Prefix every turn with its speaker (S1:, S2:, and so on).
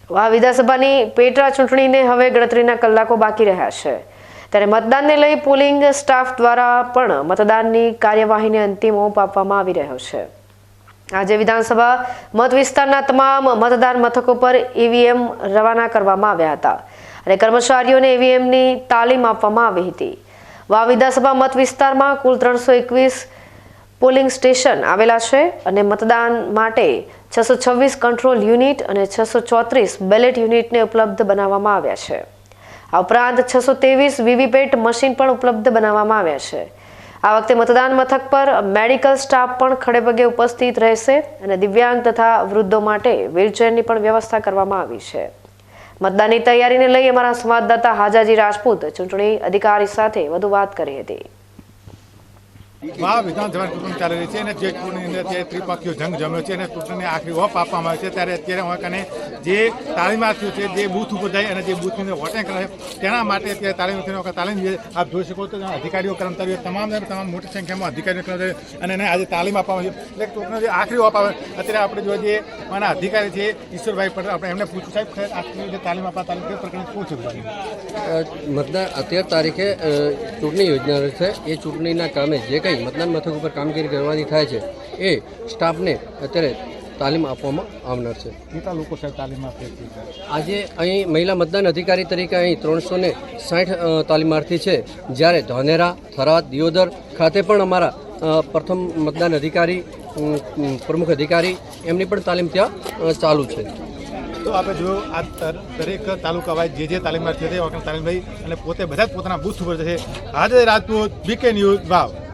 S1: આ વિધાનસભાની પેટા ચૂંટણીને હવે ગણતરીના કલાકો બાકી રહ્યા છે, ત્યારે મતદાનને લઈ પોલિંગ સ્ટાફ દ્વારા પણ મતદાનની કાર્યવાહીને અંતિમ ઓપ આપવામાં આવી રહ્યો છે। આજે વિધાનસભા મત વિસ્તારના તમામ મતદાન મથકો પર ઈવીએમ રવાના કરવામાં આવ્યા હતા અને કર્મચારીઓને ઈવીએમની તાલીમ આપવામાં આવી હતી। વિધાનસભા મત વિસ્તારમાં કુલ 321 પોલિંગ સ્ટેશન આવેલા છે અને મતદાન માટે 626 કંટ્રોલ યુનિટ અને 634 બેલેટ યુનિટને ઉપલબ્ધ બનાવવામાં આવ્યા છે। આ ઉપરાંત 623 વીવીપેટ મશીન પણ ઉપલબ્ધ બનાવવામાં આવ્યા છે। આ વખતે મતદાન મથક પર મેડિકલ સ્ટાફ પણ ખડેપગે ઉપસ્થિત રહેશે અને દિવ્યાંગ તથા વૃદ્ધો માટે વ્હીલચેરની પણ વ્યવસ્થા કરવામાં આવી છે। મતદાનની તૈયારીને લઈ અમારા સંવાદદાતા હાજાજી રાજપૂત ચૂંટણી અધિકારી સાથે વધુ વાત કરી હતી।
S2: વિધાનસભા ચૂંટણી ચાલી રહી છે અને જે ચૂંટણીની અંદર ત્રિપક્ષીય જંગ જમ્યો છે અને ચૂંટણીને આખરી ઓપ આપવામાં આવે છે, ત્યારે અત્યારે હું જે તાલીમાર્થીઓ છે જે બૂથ ઉપર જાય અને જે બૂથની અંદર વોટિંગ કરે તેના માટે અત્યારે તાલીમાર્થીઓ તાલીમ આપ જોઈ શકો તો અધિકારીઓ કર્મચારીઓ તમામ મોટી સંખ્યામાં અધિકારીઓ કર્મચારીઓ અને એને આજે તાલીમ આપવામાં આવી છે। એટલે ચૂંટણીનો જે આખરી ઓપ આવે અત્યારે આપણે જોઈએ જે મારા અધિકારી છે ઈશ્વરભાઈ પટેલ, આપણે એમને પૂછ્યું સાહેબ આખરી જે તાલીમ આપવા તાલીમ કઈ પ્રકારની શું છે?
S3: મતદાન અત્યાર તારીખે ચૂંટણી યોજના છે, એ ચૂંટણીના કામે જે કંઈ મતદાન મથક ઉપર કામગીરી કરવાની થાય છે એ સ્ટાફને અત્યારે તાલીમ આપવામાં આવનાર છે।
S2: કેટલા લોકો સાહેબ તાલીમ આપે છે?
S3: આજે અહીં મહિલા મતદાન અધિકારી તરીકે અહીં 360 તાલીમાર્થી છે, જ્યારે ધાનેરા, થરાદ, દિયોદર ખાતે પણ અમારા પ્રથમ મતદાન અધિકારી, પ્રમુખ અધિકારી એમની પણ તાલીમ ત્યાં ચાલુ છે।
S2: તો આપણે જોયું આ દરેક તાલુકા વાઇઝ જે તાલીમાર્થીઓ છે તાલીમ લઈ અને પોતે બધા જ પોતાના બૂથ ઉપર જશે। આજે રાજપૂત, બીકે ન્યૂઝ, વાવ।